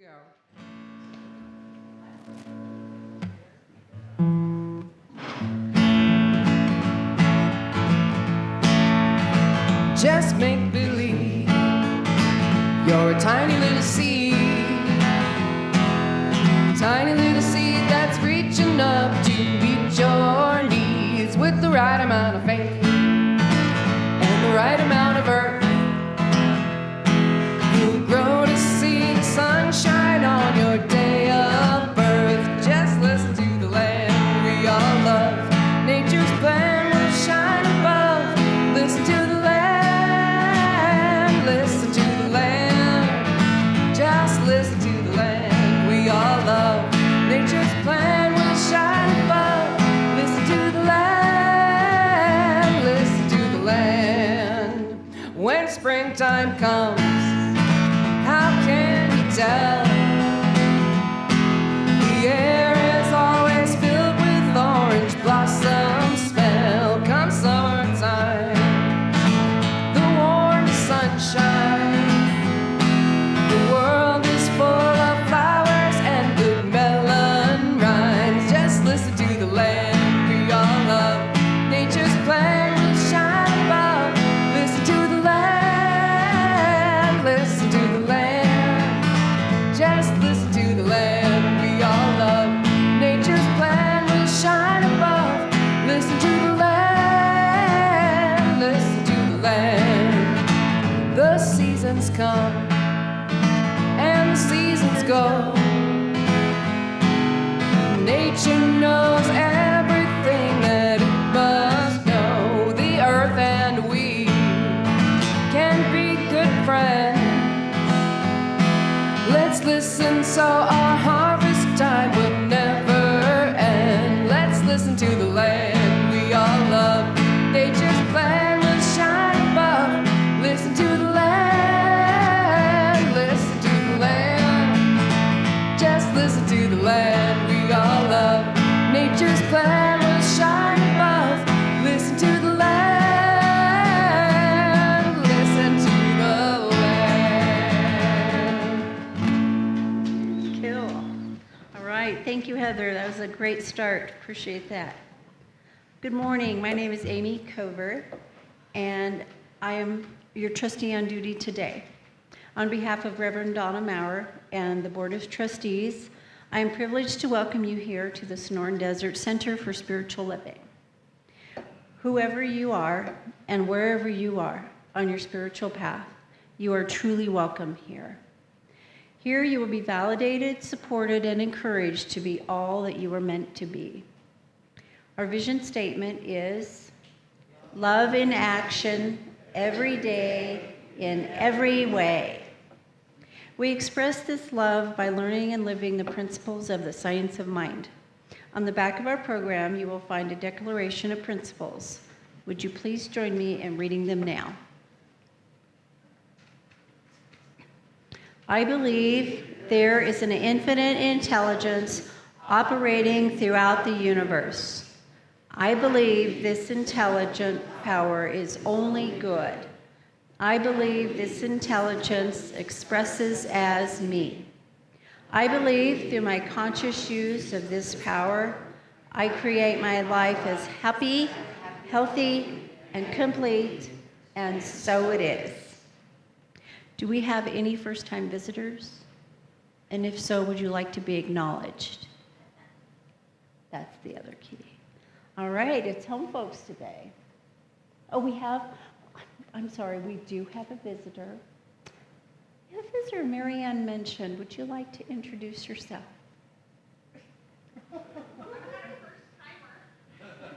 Go. Just make believe you're a tiny little seed, tiny little seed that's reaching up to meet your needs with the right amount of faith and the right amount of earth. You'll grow to see the sunshine on your day of birth. Just listen to the land we all love. Nature's plan will shine above. Listen to the land, listen to the land. Just listen to the land we all love. Nature's plan will shine above. Listen to the land, listen to the land. When springtime comes, how can you tell? The air is always filled with orange blossom smell. Come summertime, the warm sunshine, the world is full of flowers and good melon rhymes. Just listen to the land we all love. Nature's plan will shine above. Listen to the land, listen to the land. Just listen to the land we all love. Nature's plan will shine above. Listen to the land, listen to the land. The seasons come and the seasons go. Nature knows everything that it must know. The earth and we can be good friends. Let's listen so our harvest time will never end. Let's listen to the land we all love. Nature's plan will shine above. Listen to the land, listen to the land. Just listen to the land we all love. Nature's plan will shine above. Listen to the land, listen to the land. Cool. All right. Thank you, Heather. That was a great start. Appreciate that. Good morning. My name is Amy Covert, and I am your trustee on duty today. On behalf of Reverend Donna Maurer and the Board of Trustees, I am privileged to welcome you here to the Sonoran Desert Center for Spiritual Living. Whoever you are and wherever you are on your spiritual path, you are truly welcome here. Here you will be validated, supported, and encouraged to be all that you are meant to be. Our vision statement is love in action every day in every way. We express this love by learning and living the principles of the science of mind. On the back of our program, you will find a declaration of principles. Would you please join me in reading them now? I believe there is an infinite intelligence operating throughout the universe. I believe this intelligent power is only good. I believe this intelligence expresses as me. I believe through my conscious use of this power, I create my life as happy, healthy, and complete, and so it is. Do we have any first-time visitors? And if so, would you like to be acknowledged? That's the other key. All right, it's home folks today. Oh, I'm sorry, we do have a visitor. The visitor Marianne mentioned, would you like to introduce yourself?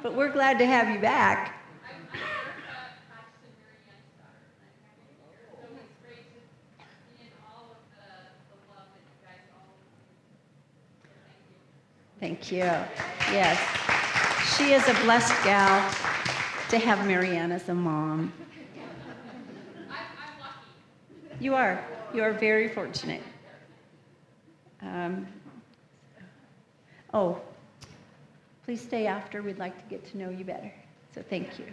But we're glad to have you back. Thank you. Yes. She is a blessed gal to have Marianne as a mom. I'm lucky. You are. You are very fortunate. Please stay after. We'd like to get to know you better. So thank you.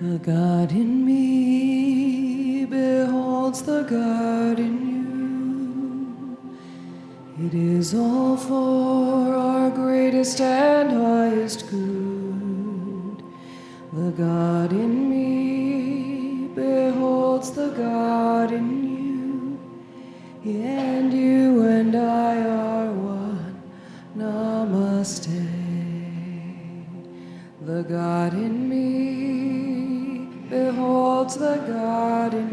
The God in me beholds the God in you. It is all for our greatest and highest good. The God in me beholds the God in you. And you and I are one. Namaste. The God in me beholds the God in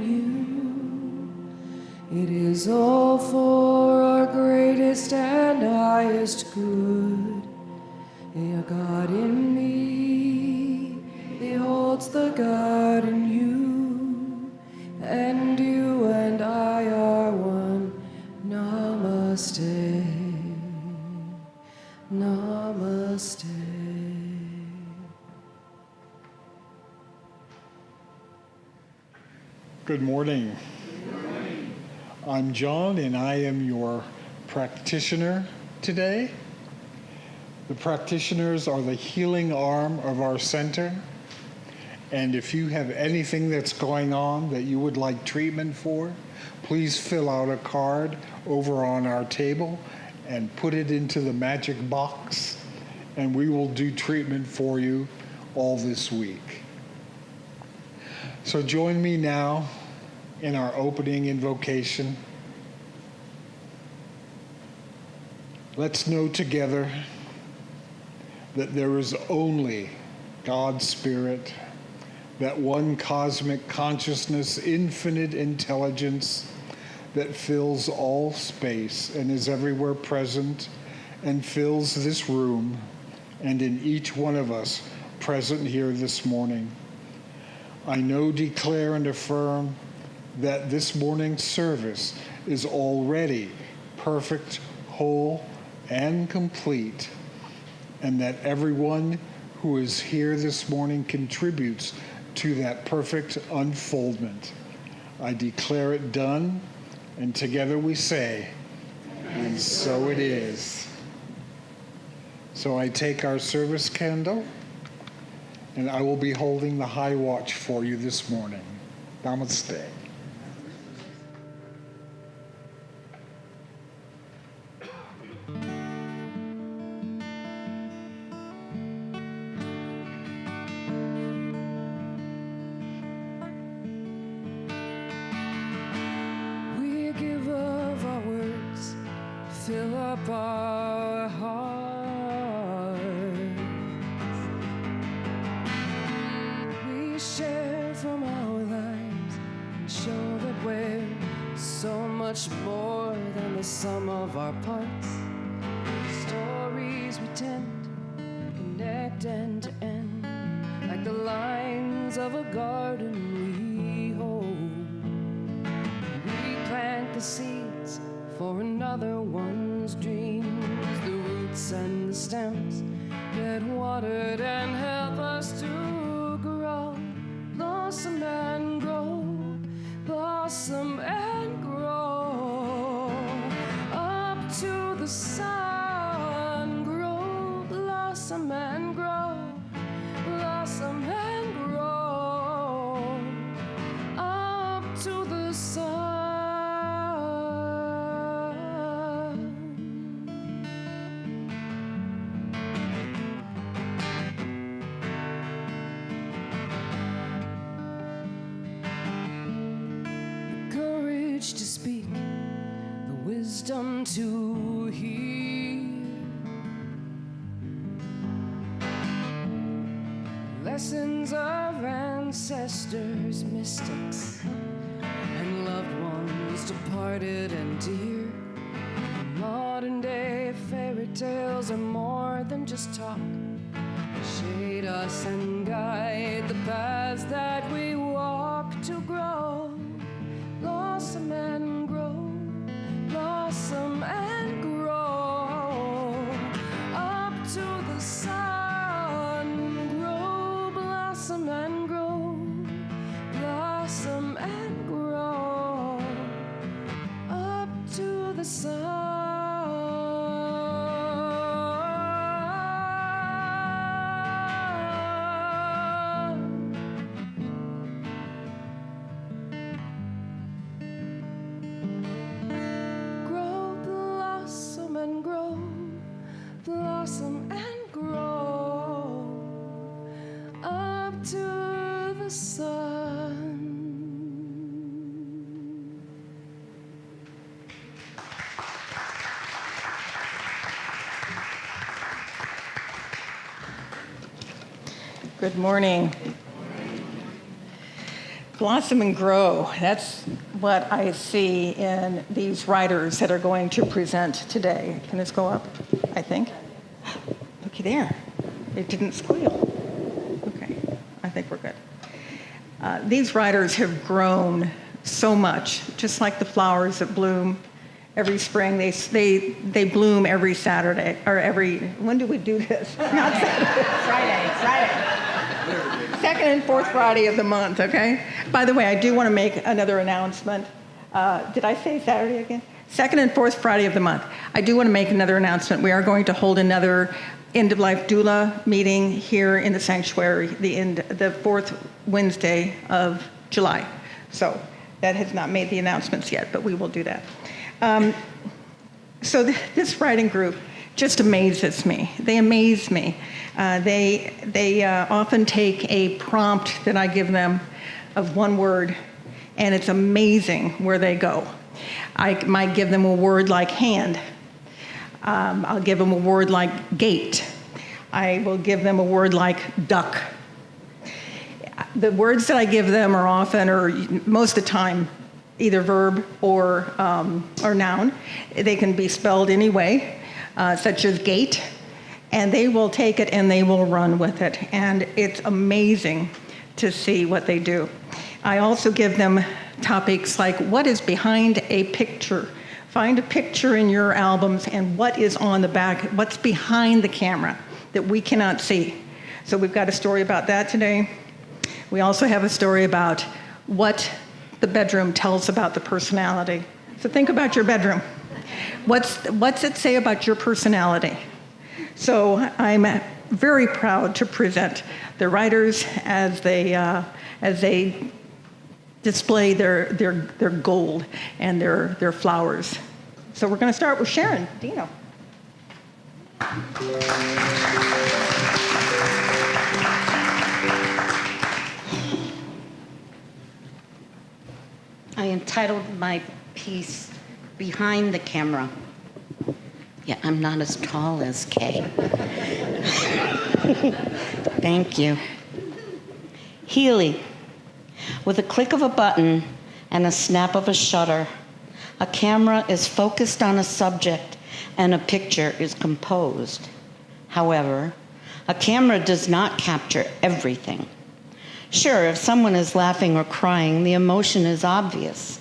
you. It is all for our greatest and highest good. The God in me beholds the God in you. And you and I are one. Namaste. Namaste. Good morning. I'm John, and I am your practitioner today. The practitioners are the healing arm of our center. And if you have anything that's going on that you would like treatment for, please fill out a card over on our table and put it into the magic box, and we will do treatment for you all this week. So join me now in our opening invocation. Let's know together that there is only God's Spirit, that one cosmic consciousness, infinite intelligence that fills all space and is everywhere present and fills this room and in each one of us present here this morning. I know, declare, and affirm that this morning's service is already perfect, whole, and complete, and that everyone who is here this morning contributes to that perfect unfoldment. I declare it done, and together we say, and so it is. So I take our service candle, and I will be holding the high watch for you this morning. Namaste. We give of our words, fill up our hearts. We share from our lives and show that we're so much more than the sum of our parts. Stories we tend, connect end to end, like the lines of a garden we hold. We plant the seeds for another one's dreams. The roots and the stems get watered and help us to grow. Blossom and grow, blossom and grow. Up to the sun, grow, blossom and grow, blossom and grow. Up to the sun. The courage to speak, the wisdom to hear. Lessons of ancestors, mystics, and loved ones departed and dear. Modern day fairy tales are more than just talk. Shade us and guide the paths that we walk to grow. Blossom and grow, blossom and grow. Up to the sun, grow, blossom and grow, blossom and grow. Up to the sun. Good morning. Blossom and grow. That's what I see in these writers that are going to present today. Can this go up? I think. Looky there. It didn't squeal. Okay. I think we're good. These writers have grown so much, just like the flowers that bloom every spring. They bloom every Saturday, or every, when do we do this? Not Saturday. Friday. Second and fourth Friday of the month, okay? By the way, I do want to make another announcement. Did I say Saturday again? Second and fourth Friday of the month. I do want to make another announcement. We are going to hold another end-of-life doula meeting here in the sanctuary, the fourth Wednesday of July. So that has not made the announcements yet, but we will do that. So this writing group just amazes me. They amaze me. They often take a prompt that I give them of one word, and it's amazing where they go. I might give them a word like hand. I'll give them a word like gate. I will give them a word like duck. The words that I give them are often, or most of the time, either verb or noun. They can be spelled any way, such as gate, and they will take it and they will run with it. And it's amazing to see what they do. I also give them topics like what is behind a picture. Find a picture in your albums and what is on the back, what's behind the camera that we cannot see. So we've got a story about that today. We also have a story about what the bedroom tells about the personality. So think about your bedroom. What's it say about your personality? So I'm very proud to present the writers as they display their gold and their flowers. So we're going to start with Sharon Dino. I entitled my piece, Behind the Camera. Yeah, I'm not as tall as Kay. Thank you. Healy. With a click of a button and a snap of a shutter, a camera is focused on a subject and a picture is composed. However, a camera does not capture everything. Sure, if someone is laughing or crying, the emotion is obvious.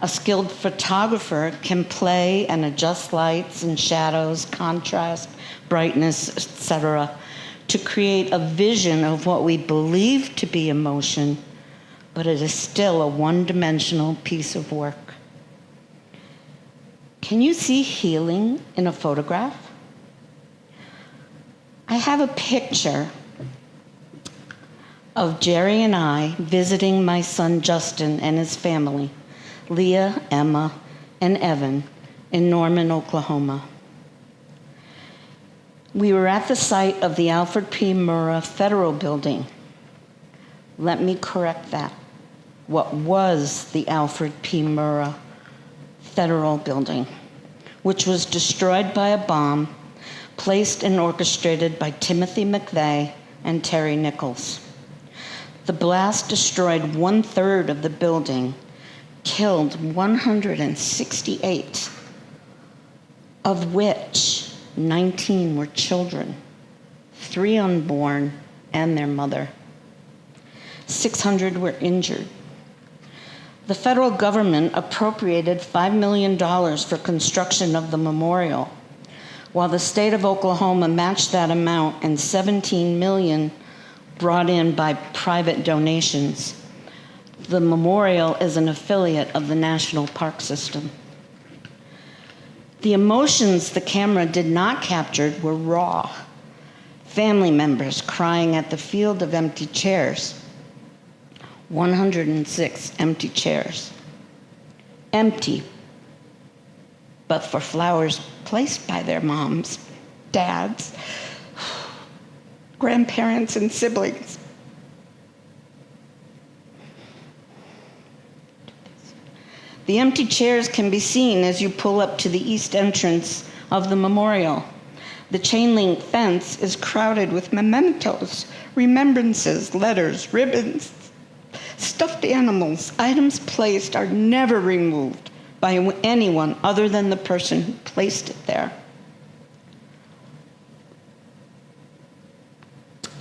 A skilled photographer can play and adjust lights and shadows, contrast, brightness, etc., to create a vision of what we believe to be emotion, but it is still a one-dimensional piece of work. Can you see healing in a photograph? I have a picture of Jerry and I visiting my son Justin and his family, Leah, Emma, and Evan, in Norman, Oklahoma. We were at the site of the Alfred P. Murrah Federal Building. Let me correct that. What was the Alfred P. Murrah Federal Building, which was destroyed by a bomb placed and orchestrated by Timothy McVeigh and Terry Nichols. The blast destroyed 1/3 of the building, killed 168, of which 19 were children, 3 unborn, and their mother. 600 were injured. The federal government appropriated $5 million for construction of the memorial, while the state of Oklahoma matched that amount and $17 million brought in by private donations. The memorial is an affiliate of the National Park System. The emotions the camera did not capture were raw. Family members crying at the field of empty chairs. 106 empty chairs. Empty, but for flowers placed by their moms, dads, grandparents, and siblings. The empty chairs can be seen as you pull up to the east entrance of the memorial. The chain link fence is crowded with mementos, remembrances, letters, ribbons, stuffed animals. Items placed are never removed by anyone other than the person who placed it there.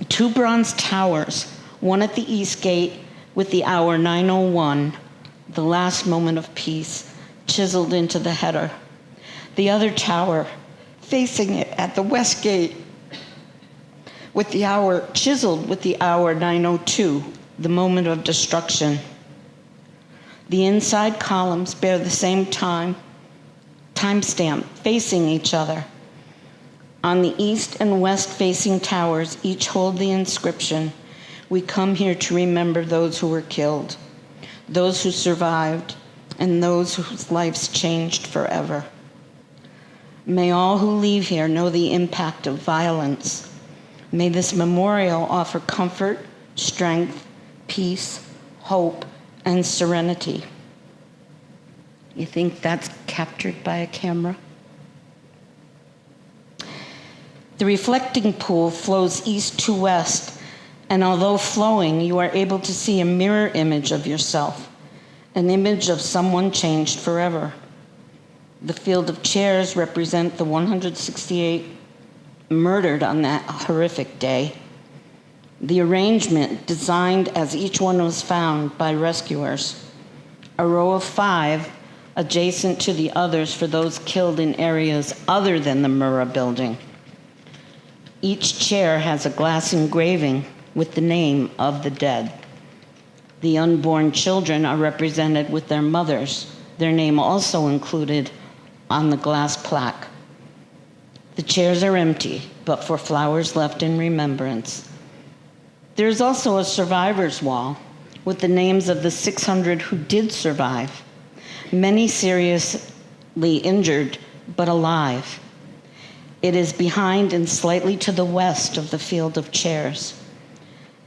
2 bronze towers, one at the east gate with the hour 9:01, the last moment of peace, chiseled into the header. The other tower, facing it at the west gate, with the hour chiseled with the hour 9:02, the moment of destruction. The inside columns bear the same timestamp, facing each other. On the east and west facing towers, each hold the inscription, "We come here to remember those who were killed, those who survived, and those whose lives changed forever. May all who leave here know the impact of violence. May this memorial offer comfort, strength, peace, hope, and serenity." You think that's captured by a camera? The reflecting pool flows east to west, and although flowing, you are able to see a mirror image of yourself, an image of someone changed forever. The field of chairs represent the 168 murdered on that horrific day. The arrangement designed as each one was found by rescuers. A row of 5 adjacent to the others for those killed in areas other than the Murrah building. Each chair has a glass engraving with the name of the dead. The unborn children are represented with their mothers, their name also included on the glass plaque. The chairs are empty, but for flowers left in remembrance. There is also a survivor's wall with the names of the 600 who did survive, many seriously injured but alive. It is behind and slightly to the west of the field of chairs.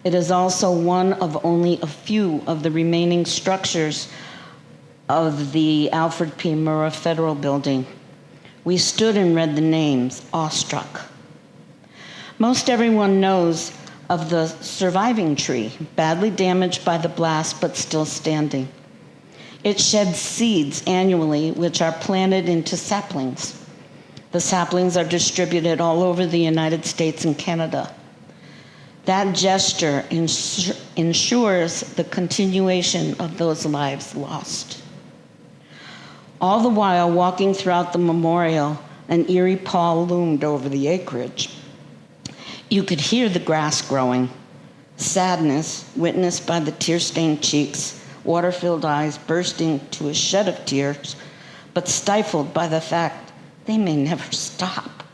It is also one of only a few of the remaining structures of the Alfred P. Murrah Federal Building. We stood and read the names, awestruck. Most everyone knows of the surviving tree, badly damaged by the blast but still standing. It sheds seeds annually, which are planted into saplings. The saplings are distributed all over the United States and Canada. That gesture ensures the continuation of those lives lost. All the while, walking throughout the memorial, an eerie pall loomed over the acreage. You could hear the grass growing. Sadness, witnessed by the tear-stained cheeks, water-filled eyes bursting to a shed of tears, but stifled by the fact they may never stop.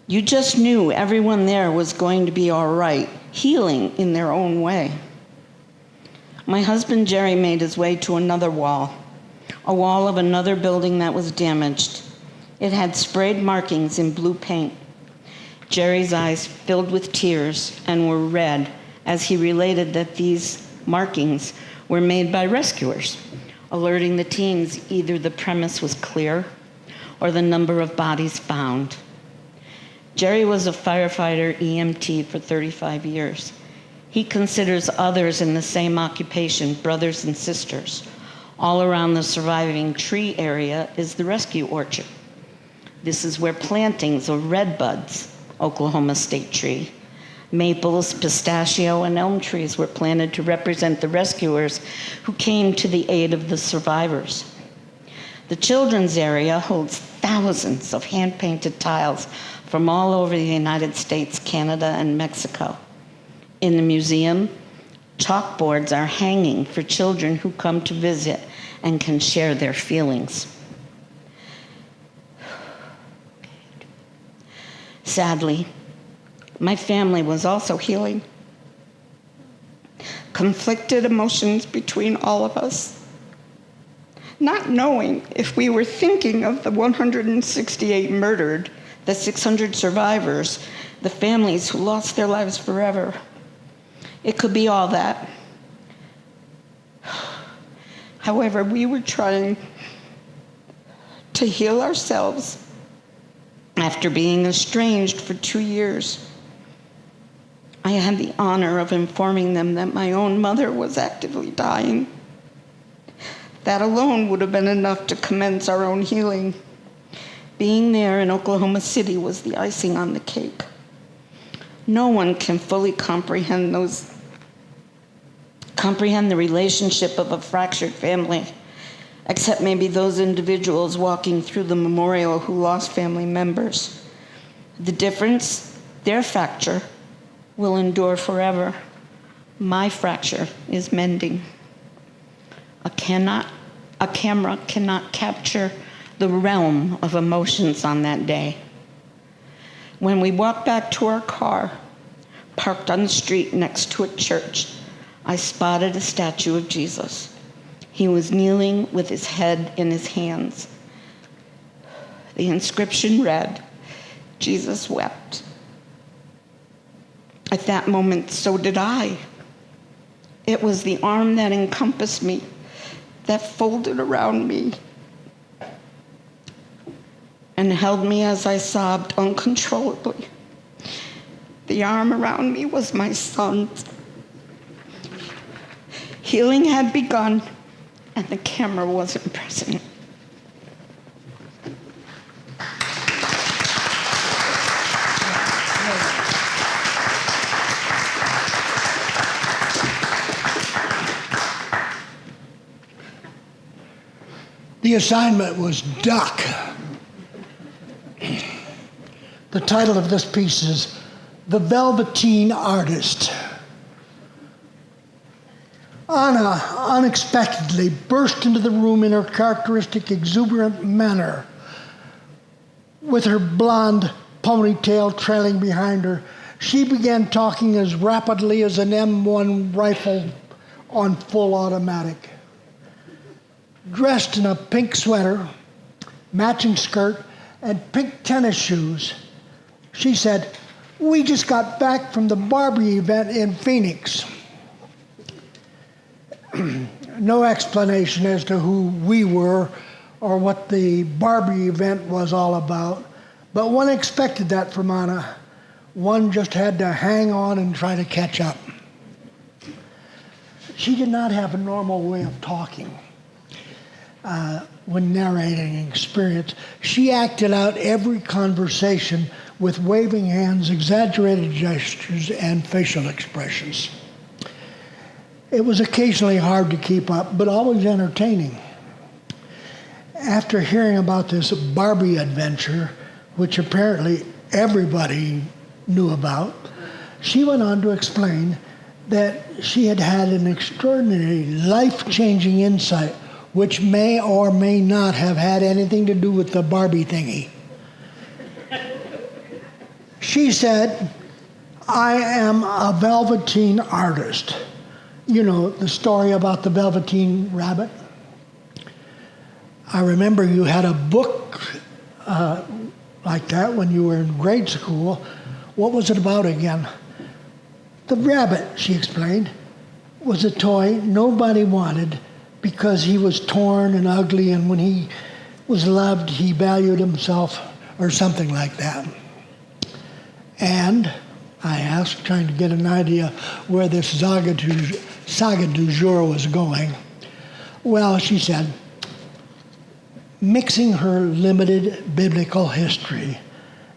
You just knew everyone there was going to be all right, healing in their own way. My husband Jerry made his way to another wall, a wall of another building that was damaged. It had sprayed markings in blue paint. Jerry's eyes filled with tears and were red as he related that these markings were made by rescuers, alerting the teams either the premise was clear or the number of bodies found. Jerry was a firefighter EMT for 35 years. He considers others in the same occupation brothers and sisters. All around the surviving tree area is the rescue orchard. This is where plantings of redbuds, Oklahoma state tree, maples, pistachio, and elm trees were planted to represent the rescuers who came to the aid of the survivors. The children's area holds thousands of hand-painted tiles from all over the United States, Canada, and Mexico. In the museum, chalkboards are hanging for children who come to visit and can share their feelings. Sadly, my family was also healing. Conflicted emotions between all of us. Not knowing if we were thinking of the 168 murdered, the 600 survivors, the families who lost their lives forever. It could be all that. However, we were trying to heal ourselves After being estranged for 2 years, I had the honor of informing them that my own mother was actively dying. That alone would have been enough to commence our own healing. Being there in Oklahoma City was the icing on the cake. No one can fully comprehend the relationship of a fractured family, except maybe those individuals walking through the memorial who lost family members. The difference, their fracture, will endure forever. My fracture is mending. A camera cannot capture the realm of emotions on that day. When we walked back to our car, parked on the street next to a church, I spotted a statue of Jesus. He was kneeling with his head in his hands. The inscription read, "Jesus wept." At that moment, so did I. It was the arm that encompassed me, that folded around me, and held me as I sobbed uncontrollably. The arm around me was my son's. Healing had begun, and the camera wasn't present. The assignment was duck. The title of this piece is The Velveteen Artist. Anna unexpectedly burst into the room in her characteristic exuberant manner, with her blonde ponytail trailing behind her. She began talking as rapidly as an M1 rifle on full automatic. Dressed in a pink sweater, matching skirt, and pink tennis shoes, she said, "We just got back from the Barbie event in Phoenix." No explanation as to who we were or what the Barbie event was all about, but one expected that from Anna. One just had to hang on and try to catch up. She did not have a normal way of talking. When narrating an experience, she acted out every conversation with waving hands, exaggerated gestures, and facial expressions. It was occasionally hard to keep up, but always entertaining. After hearing about this Barbie adventure, which apparently everybody knew about, she went on to explain that she had had an extraordinary, life-changing insight which may or may not have had anything to do with the Barbie thingy. She said, "I am a velveteen artist." You know, the story about the Velveteen Rabbit. I remember you had a book like that when you were in grade school. What was it about again? The rabbit, she explained, was a toy nobody wanted because he was torn and ugly, and when he was loved, he valued himself, or something like that. And I asked, trying to get an idea where this saga du jour was going. Well, she said, mixing her limited biblical history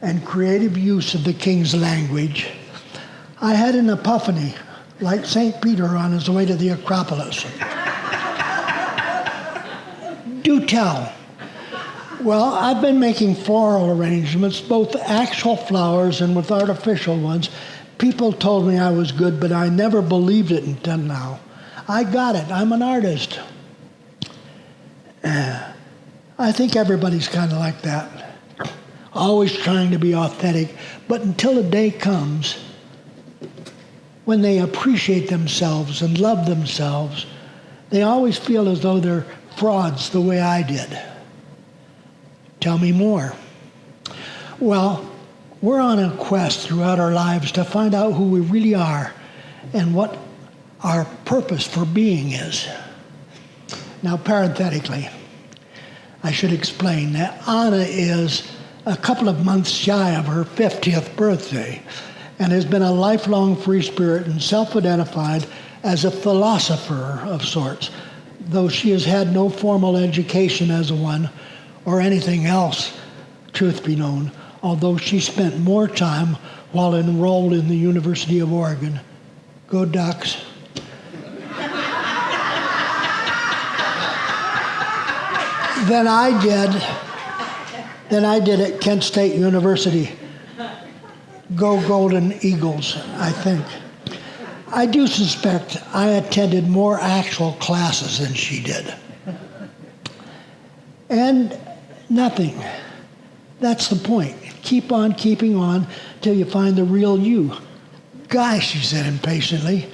and creative use of the King's language, I had an epiphany, like St. Peter on his way to the Acropolis. Do tell. Well, I've been making floral arrangements, both actual flowers and with artificial ones. People told me I was good, but I never believed it until now. I got it. I'm an artist. I think everybody's kind of like that. Always trying to be authentic, but until a day comes when they appreciate themselves and love themselves, they always feel as though they're frauds the way I did. Tell me more. Well, we're on a quest throughout our lives to find out who we really are and what our purpose for being is. Now, parenthetically, I should explain that Anna is a couple of months shy of her 50th birthday, and has been a lifelong free spirit and self-identified as a philosopher of sorts, though she has had no formal education as a one or anything else, truth be known, although she spent more time while enrolled in the University of Oregon. Go Ducks. than I did at Kent State University. Go Golden Eagles, I think. I do suspect I attended more actual classes than she did. And nothing. That's the point. Keep on keeping on till you find the real you. Gosh, she said impatiently.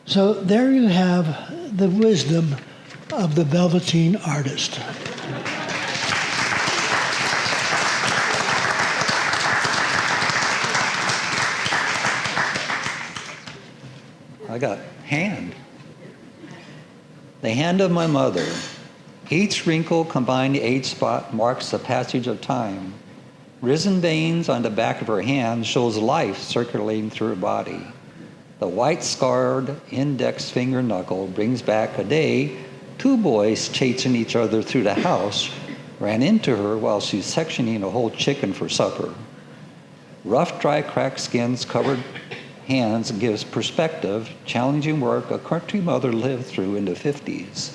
So there you have the wisdom of the Velveteen artist. I got hand. The hand of my mother. Each wrinkle combined age spot marks the passage of time. Risen veins on the back of her hand shows life circulating through her body. The white scarred index finger knuckle brings back a day two boys chasing each other through the house ran into her while she's sectioning a whole chicken for supper. Rough, dry, cracked skins covered hands gives perspective, challenging work a country mother lived through in the 50s.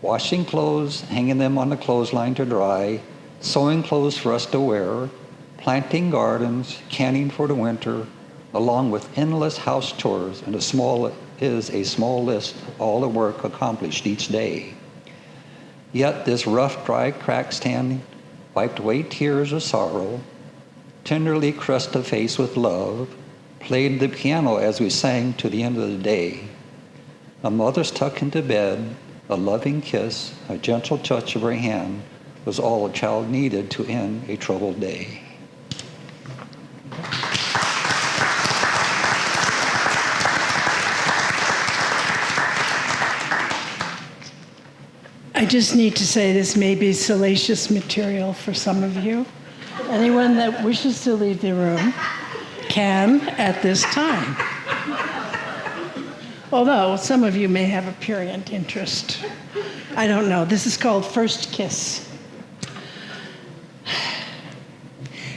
Washing clothes, hanging them on the clothesline to dry, sewing clothes for us to wear, planting gardens, canning for the winter, along with endless house chores and a small list of all the work accomplished each day. Yet this rough, dry, cracked standing wiped away tears of sorrow, tenderly caressed the face with love, played the piano as we sang to the end of the day. A mother's tuck into bed, a loving kiss, a gentle touch of her hand was all a child needed to end a troubled day. I just need to say this may be salacious material for some of you. Anyone that wishes to leave the room can at this time. Although some of you may have a prurient interest. I don't know. This is called First Kiss.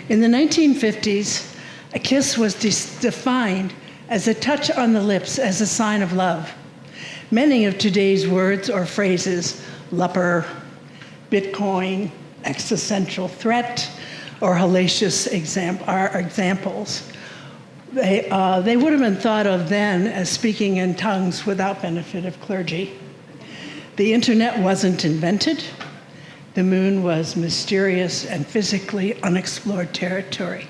In the 1950s, a kiss was defined as a touch on the lips as a sign of love. Many of today's words or phrases, leper, Bitcoin, existential threat, or hellacious are examples. They would have been thought of then as speaking in tongues without benefit of clergy. The internet wasn't invented. The moon was mysterious and physically unexplored territory.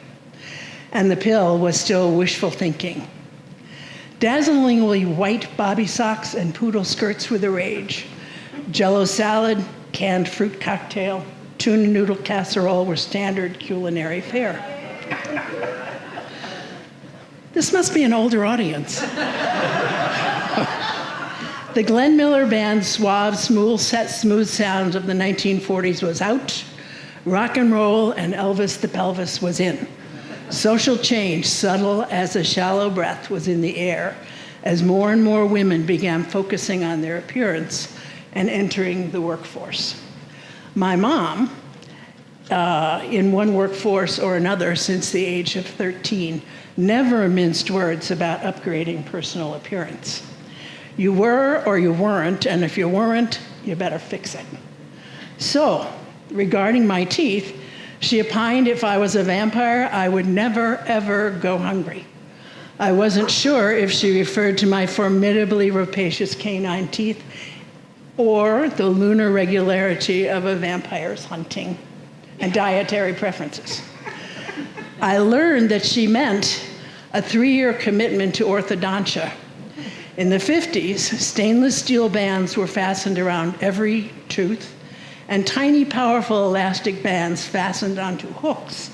And the pill was still wishful thinking. Dazzlingly white bobby socks and poodle skirts were the rage. Jell-O salad, canned fruit cocktail, tuna noodle casserole were standard culinary fare. This must be an older audience. The Glenn Miller Band's suave, smooth sounds of the 1940s was out. Rock and roll and Elvis the Pelvis was in. Social change, subtle as a shallow breath, was in the air as more and more women began focusing on their appearance and entering the workforce. My mom, in one workforce or another since the age of 13, never minced words about upgrading personal appearance. You were or you weren't, and if you weren't, you better fix it. So, regarding my teeth, she opined if I was a vampire, I would never, ever go hungry. I wasn't sure if she referred to my formidably rapacious canine teeth or the lunar regularity of a vampire's hunting and dietary preferences. I learned that she meant a 3-year commitment to orthodontia. In the 50s, stainless steel bands were fastened around every tooth, and tiny, powerful elastic bands fastened onto hooks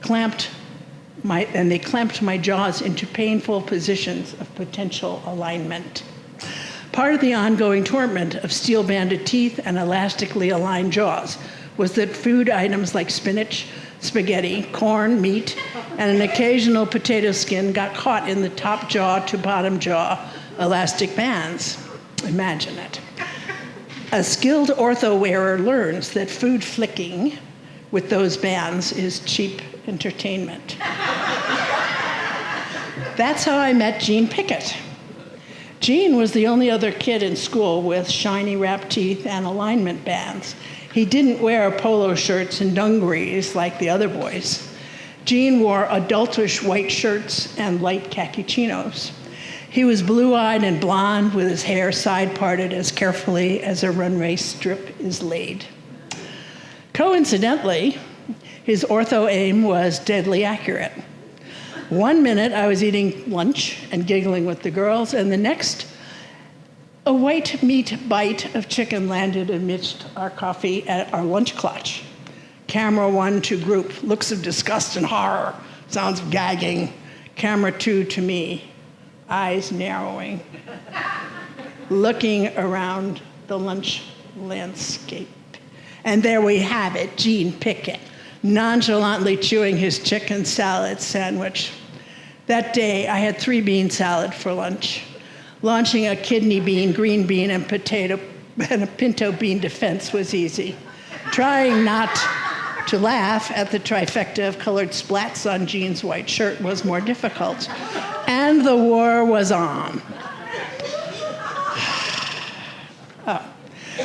clamped my jaws into painful positions of potential alignment. Part of the ongoing torment of steel-banded teeth and elastically aligned jaws was that food items like spinach, spaghetti, corn, meat, and an occasional potato skin got caught in the top jaw to bottom jaw elastic bands. Imagine it. A skilled ortho wearer learns that food flicking with those bands is cheap entertainment. That's how I met Gene Pickett. Gene was the only other kid in school with shiny wrapped teeth and alignment bands. He didn't wear polo shirts and dungarees like the other boys. Gene wore adultish white shirts and light khaki chinos. He was blue-eyed and blonde with his hair side-parted as carefully as a runway strip is laid. Coincidentally, his ortho aim was deadly accurate. 1 minute I was eating lunch and giggling with the girls, and the next, a white meat bite of chicken landed amidst our coffee at our lunch clutch. Camera 1 to group, looks of disgust and horror, sounds of gagging. Camera 2 to me, eyes narrowing, looking around the lunch landscape. And there we have it, Gene Pickett, nonchalantly chewing his chicken salad sandwich. That day, I had 3 bean salad for lunch. Launching a kidney bean, green bean, and a pinto bean defense was easy. Trying not to laugh at the trifecta of colored splats on Gene's white shirt was more difficult. And the war was on.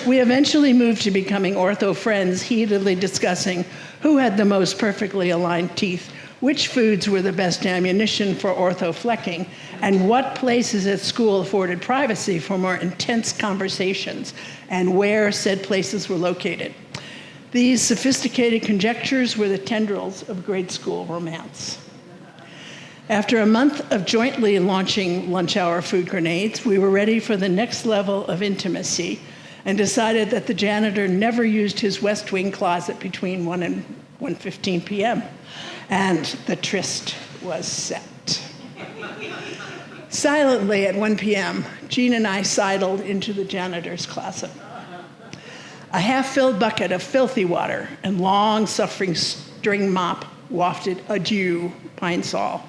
We eventually moved to becoming ortho friends, heatedly discussing who had the most perfectly aligned teeth, which foods were the best ammunition for ortho flecking, and what places at school afforded privacy for more intense conversations, and where said places were located. These sophisticated conjectures were the tendrils of grade school romance. After a month of jointly launching lunch hour food grenades, we were ready for the next level of intimacy and decided that the janitor never used his West Wing closet between 1 and 1:15 p.m. And the tryst was set. Silently at 1 p.m., Gene and I sidled into the janitor's closet. A half-filled bucket of filthy water and long-suffering string mop wafted adieu Pine Sol.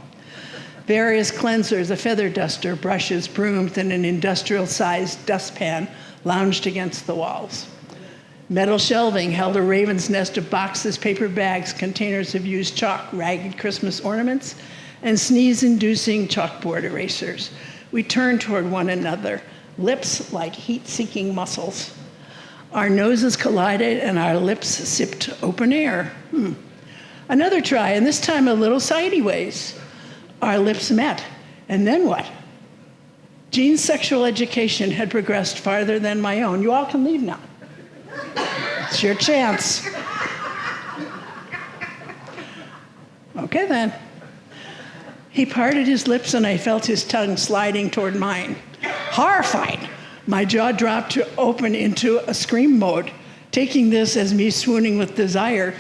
Various cleansers, a feather duster, brushes, brooms, and an industrial-sized dustpan lounged against the walls. Metal shelving held a raven's nest of boxes, paper bags, containers of used chalk, ragged Christmas ornaments, and sneeze-inducing chalkboard erasers. We turned toward one another, lips like heat-seeking muscles. Our noses collided and our lips sipped open air. Another try, and this time a little sideways. Our lips met, and then what? Gene's sexual education had progressed farther than my own. You all can leave now. It's your chance. Okay, then. He parted his lips, and I felt his tongue sliding toward mine. Horrified, my jaw dropped to open into a scream mode. Taking this as me swooning with desire,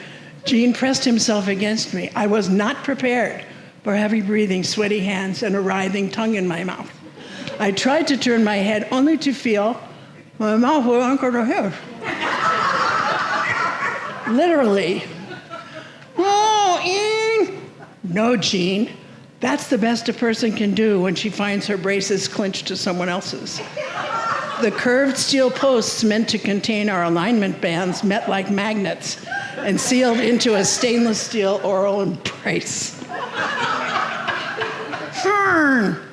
Gene pressed himself against me. I was not prepared for heavy breathing, sweaty hands, and a writhing tongue in my mouth. I tried to turn my head only to feel my mouth was anchored to his. Literally. Oh, no, Gene. That's the best a person can do when she finds her braces clinched to someone else's. The curved steel posts meant to contain our alignment bands met like magnets and sealed into a stainless steel oral embrace.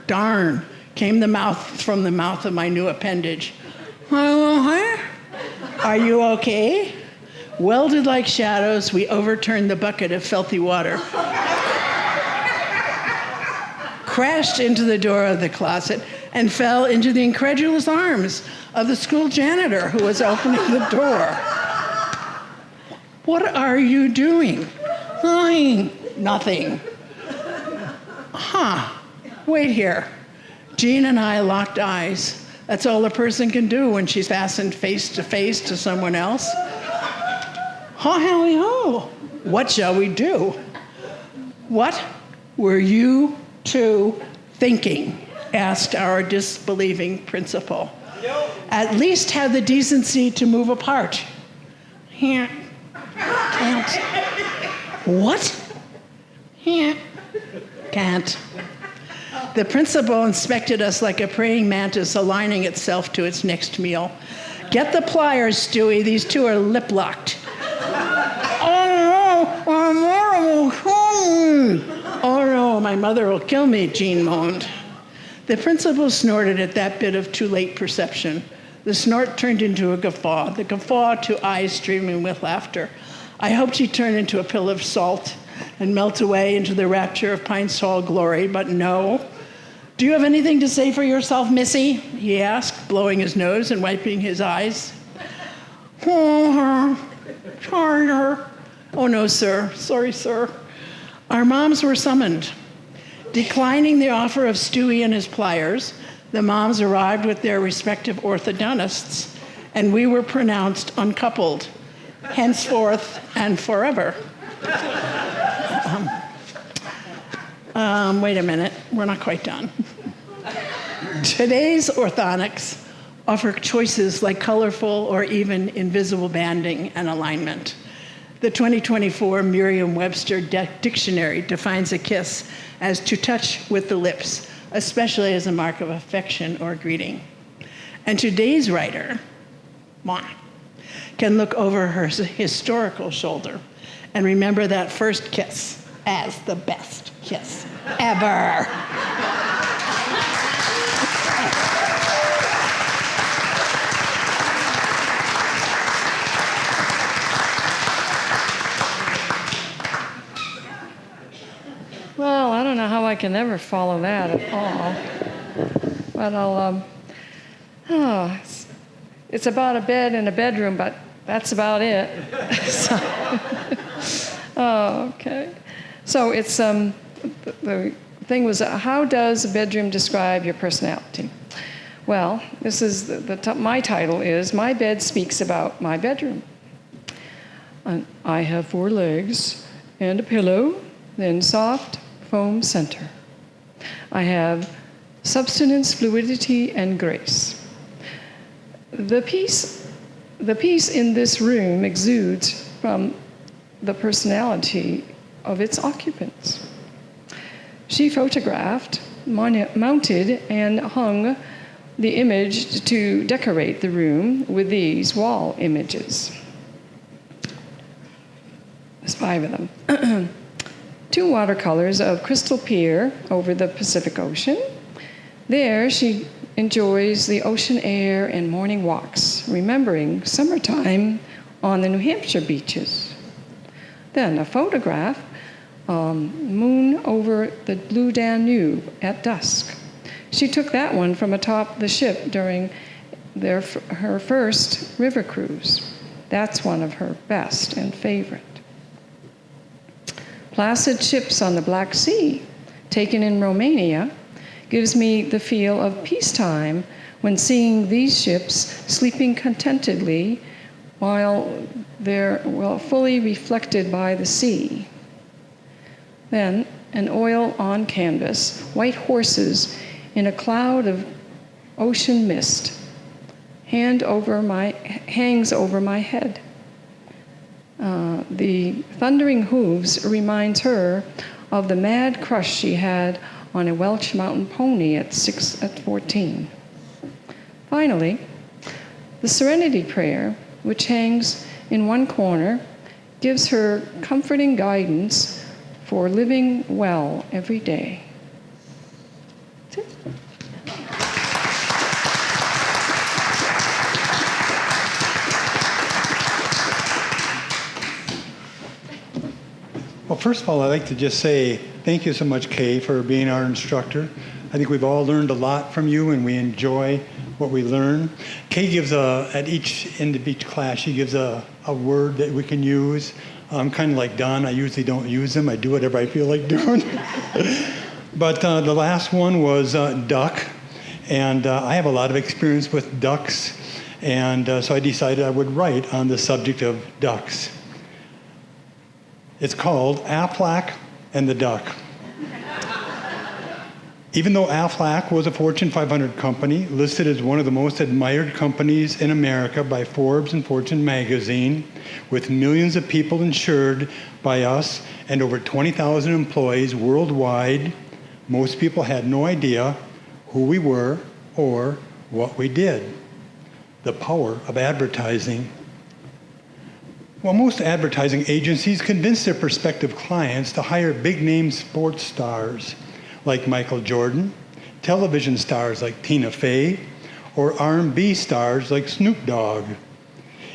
Darn, came from the mouth of my new appendage. Are you okay? Welded like shadows, we overturned the bucket of filthy water, crashed into the door of the closet, and fell into the incredulous arms of the school janitor who was opening the door. What are you doing? Nothing. Wait here. Gene and I locked eyes. That's all a person can do when she's fastened face to face to someone else. Ho. What shall we do? What were you two thinking? Asked our disbelieving principal. At least have the decency to move apart. Can't. What? Yeah. Can't. The principal inspected us like a praying mantis aligning itself to its next meal. Get the pliers, Stewie. These two are lip-locked. Oh no, my mother will kill me, Jean moaned. The principal snorted at that bit of too late perception. The snort turned into a guffaw, the guffaw to eyes streaming with laughter. I hoped he'd turn into a pill of salt and melt away into the rapture of Pine Sol glory, but no. Do you have anything to say for yourself, Missy? He asked, blowing his nose and wiping his eyes. Oh no, sir. Sorry, sir. Our moms were summoned. Declining the offer of Stewie and his pliers, the moms arrived with their respective orthodontists, and we were pronounced uncoupled, henceforth and forever. Wait a minute, we're not quite done. Today's orthodontics offer choices like colorful or even invisible banding and alignment. The 2024 Merriam-Webster Dictionary defines a kiss as to touch with the lips, especially as a mark of affection or greeting. And today's writer, can look over her historical shoulder and remember that first kiss as the best kiss ever. Well, I don't know how I can ever follow that at all. But I'll, it's about a bed and a bedroom, but that's about it. Okay. So it's, the thing was, how does a bedroom describe your personality? Well, this is, my title is, My Bed Speaks About My Bedroom. I have 4 legs and a pillow, then soft foam center. I have substance, fluidity, and grace. The peace in this room exudes from the personality of its occupants. She photographed, mounted, and hung the image to decorate the room with these wall images. There's 5 of them. 2 watercolors of Crystal Pier over the Pacific Ocean. There, she enjoys the ocean air and morning walks, remembering summertime on the New Hampshire beaches. Then a photograph, moon over the blue Danube at dusk. She took that one from atop the ship during her first river cruise. That's one of her best and favorite. Placid ships on the Black Sea, taken in Romania, gives me the feel of peacetime when seeing these ships sleeping contentedly while they're fully reflected by the sea. Then, an oil on canvas, white horses in a cloud of ocean mist hangs over my head. The thundering hooves reminds her of the mad crush she had on a Welsh mountain pony at 14. Finally, the Serenity Prayer, which hangs in one corner, gives her comforting guidance for living well every day. That's it. Well, first of all, I'd like to just say thank you so much, Kay, for being our instructor. I think we've all learned a lot from you, and we enjoy what we learn. Kay gives at each end of each class, she gives a word that we can use. I'm kind of like Don. I usually don't use them. I do whatever I feel like doing. But the last one was duck, and I have a lot of experience with ducks, and so I decided I would write on the subject of ducks. It's called Aflac and the Duck. Even though Aflac was a Fortune 500 company, listed as one of the most admired companies in America by Forbes and Fortune magazine, with millions of people insured by us and over 20,000 employees worldwide, most people had no idea who we were or what we did. The power of advertising. Well, most advertising agencies convince their prospective clients to hire big-name sports stars like Michael Jordan, television stars like Tina Fey, or R&B stars like Snoop Dogg.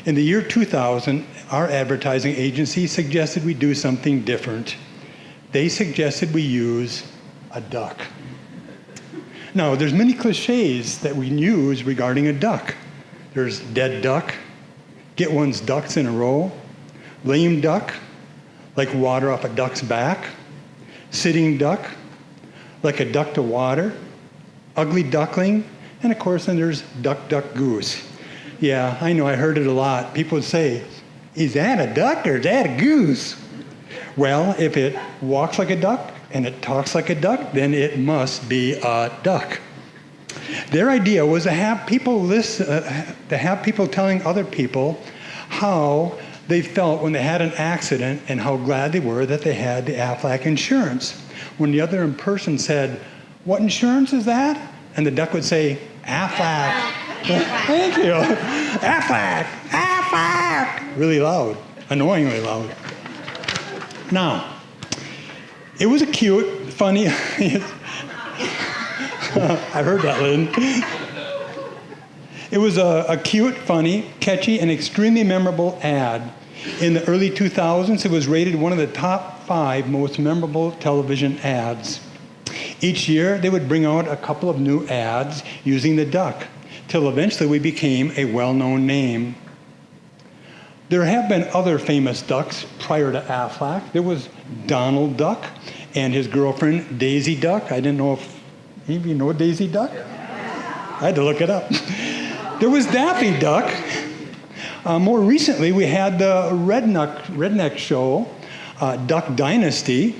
In the year 2000, our advertising agency suggested we do something different. They suggested we use a duck. Now, there's many cliches that we use regarding a duck. There's dead duck, get one's ducks in a row, lame duck, like water off a duck's back, sitting duck, like a duck to water, ugly duckling, and of course then there's duck, duck, goose. Yeah, I know, I heard it a lot. People would say, is that a duck or is that a goose? Well, if it walks like a duck and it talks like a duck, then it must be a duck. Their idea was to have people telling other people how they felt when they had an accident and how glad they were that they had the Aflac insurance. When the other person said, what insurance is that? And the duck would say, Aflac. Thank you. Aflac. Aflac. Really loud, annoyingly loud. Now, it was a cute, funny, I heard that, Lynn. It was a cute, funny, catchy, and extremely memorable ad. In the early 2000s, it was rated one of the top 5 most memorable television ads. Each year, they would bring out a couple of new ads using the duck, till eventually we became a well-known name. There have been other famous ducks prior to Aflac. There was Donald Duck and his girlfriend, Daisy Duck. I didn't know if any of you know Daisy Duck? I had to look it up. There was Daffy Duck. More recently, we had the redneck show, Duck Dynasty.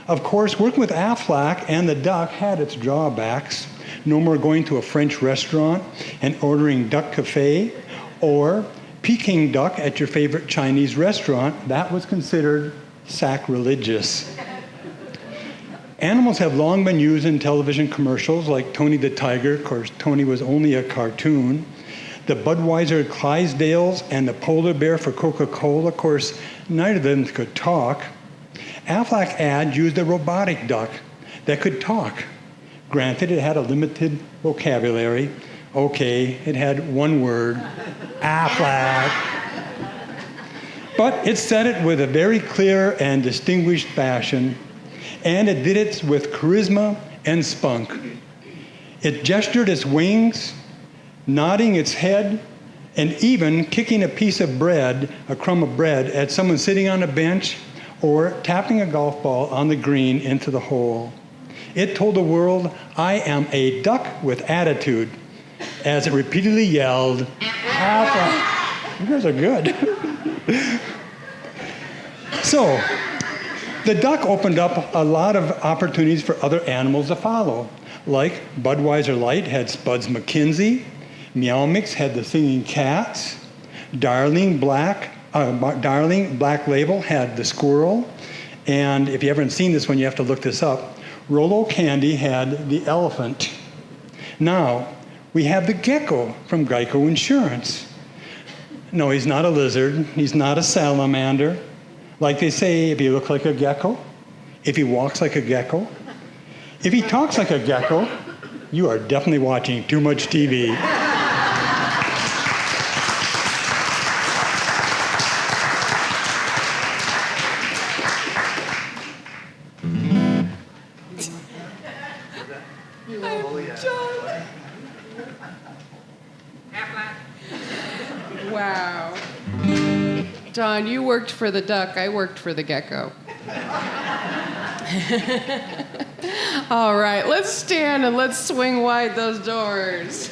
Of course, working with Aflac and the duck had its drawbacks. No more going to a French restaurant and ordering duck cafe or Peking duck at your favorite Chinese restaurant. That was considered sacrilegious. Animals have long been used in television commercials like Tony the Tiger. Of course, Tony was only a cartoon. The Budweiser Clydesdales and the polar bear for Coca-Cola. Of course, neither of them could talk. Aflac ad used a robotic duck that could talk. Granted, it had a limited vocabulary. Okay, it had one word, Aflac. But it said it with a very clear and distinguished fashion, and it did it with charisma and spunk. It gestured its wings, nodding its head, and even kicking a piece of bread, a crumb of bread, at someone sitting on a bench or tapping a golf ball on the green into the hole. It told the world, I am a duck with attitude, as it repeatedly yelled, Aflac. You guys are good. So, the duck opened up a lot of opportunities for other animals to follow. Like Budweiser Light had Spuds McKinsey, Meow Mix had the Singing Cats, Darling Black Label had the Squirrel, and if you haven't seen this one, you have to look this up. Rolo Candy had the Elephant. Now, we have the gecko from Geico Insurance. No, he's not a lizard. He's not a salamander. Like they say, if he looks like a gecko, if he walks like a gecko, if he talks like a gecko, you are definitely watching too much TV. Wow. Don, you worked for the duck. I worked for the gecko. All right, let's stand and let's swing wide those doors.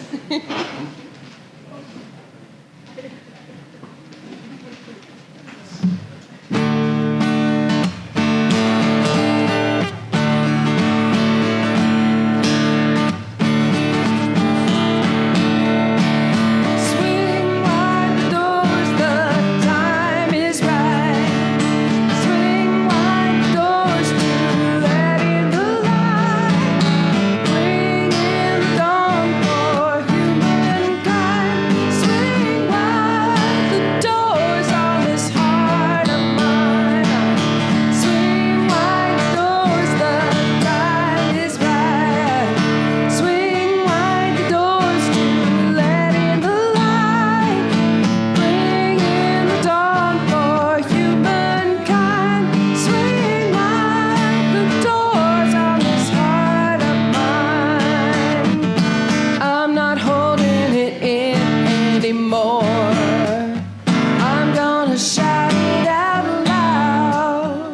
shout it out loud.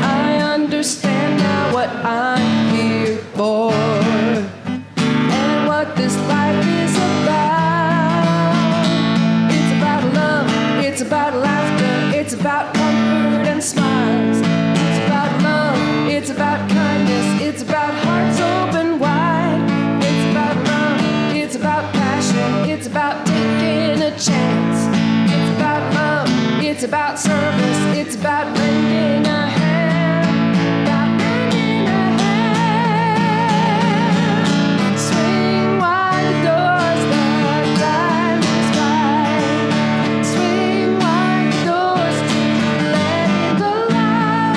I understand now what I'm here for and what this life is about. It's about love, it's about laughter, it's about comfort and smiles. It's about love, it's about kindness, it's about hearts open wide. It's about love, it's about passion, it's about taking a chance. It's about love, it's about service, it's about lending a hand. About lending a hand. Swing wide the doors, the time is right. Swing wide the doors to let in the light.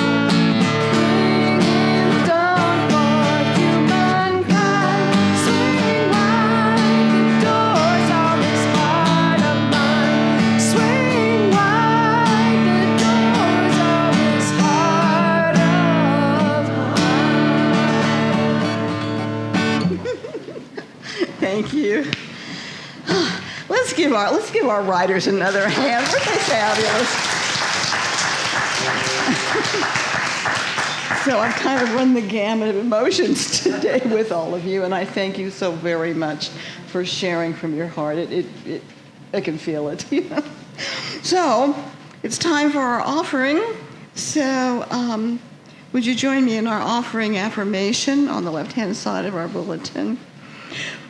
Bring in the dawn for humankind. Swing wide the doors on this heart of mine. Swing wide the doors on this heart of mine. Thank you. Let's give our writers another hand. Weren't they fabulous? So I've kind of run the gamut of emotions today with all of you, and I thank you so very much for sharing from your heart. I can feel it. So it's time for our offering. So would you join me in our offering affirmation on the left-hand side of our bulletin?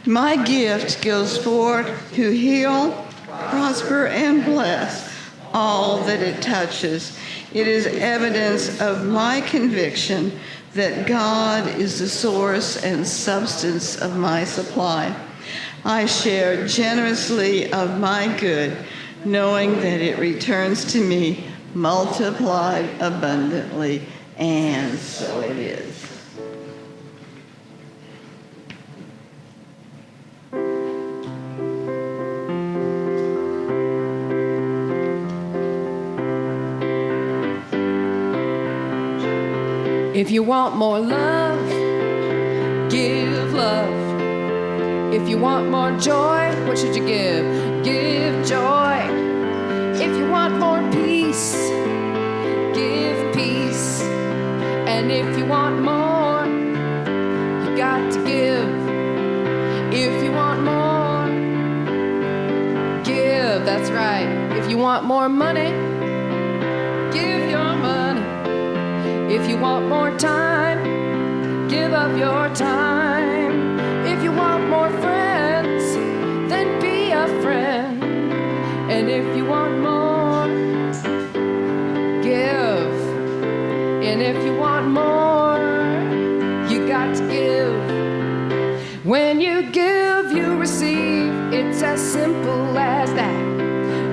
My gift goes forth to heal, prosper, and bless all that it touches. It is evidence of my conviction that God is the source and substance of my supply. I share generously of my good, knowing that it returns to me multiplied abundantly, and so it is. If you want more love, give love. If you want more joy, what should you give? Give joy. If you want more peace, give peace. And if you want more, you got to give. If you want more, give. That's right. If you want more money, give your money. If you want more time, give up your time. If you want more friends, then be a friend. And if you want more, give. And if you want more, you got to give. When you give, you receive. It's as simple as that.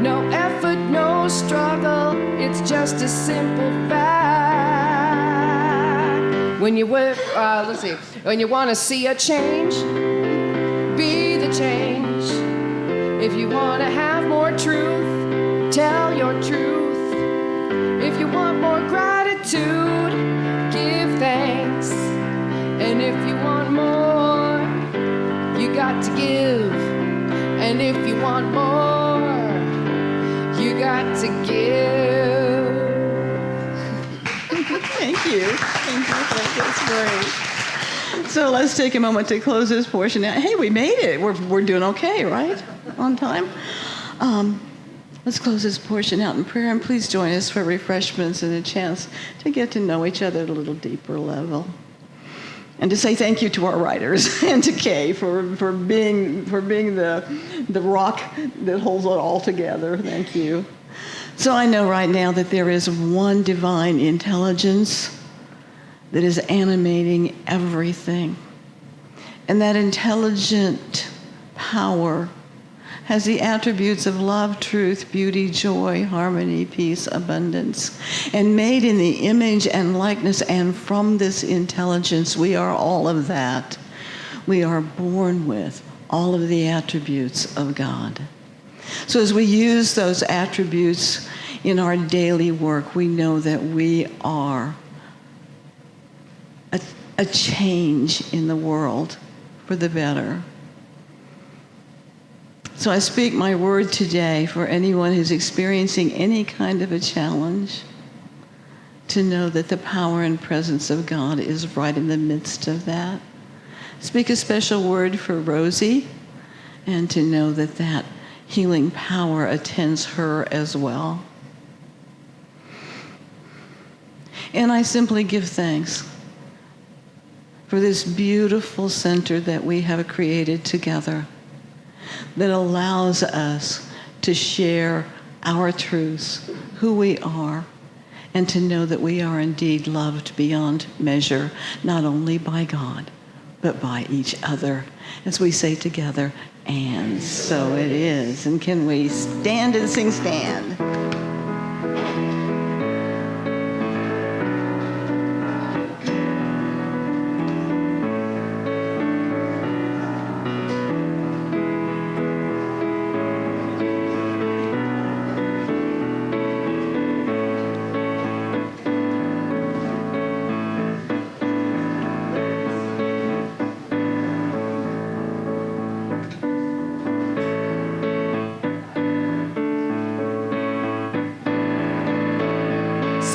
No effort, no struggle. It's just a simple fact. When you when you want to see a change, be the change. If you want to have more truth, tell your truth. If you want more gratitude, give thanks. And if you want more, you got to give. And if you want more, you got to give. Thank you. That's great. So let's take a moment to close this portion out. Hey, we made it. We're doing okay, right? On time. Let's close this portion out in prayer, and please join us for refreshments and a chance to get to know each other at a little deeper level. And to say thank you to our writers and to Kay for being the rock that holds it all together. Thank you. So I know right now that there is one divine intelligence that is animating everything. And that intelligent power has the attributes of love, truth, beauty, joy, harmony, peace, abundance. And made in the image and likeness, and from this intelligence, we are all of that. We are born with all of the attributes of God. So as we use those attributes in our daily work, we know that we are a change in the world for the better. So I speak my word today for anyone who's experiencing any kind of a challenge, to know that the power and presence of God is right in the midst of that. Speak a special word for Rosie, and to know that that healing power attends her as well. And I simply give thanks for this beautiful center that we have created together that allows us to share our truths, who we are, and to know that we are indeed loved beyond measure, not only by God, but by each other. As we say together, and so it is. And can we stand and sing Stand?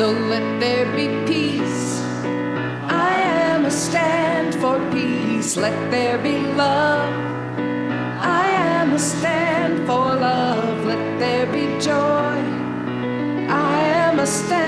So let there be peace. I am a stand for peace. Let there be love. I am a stand for love. Let there be joy. I am a stand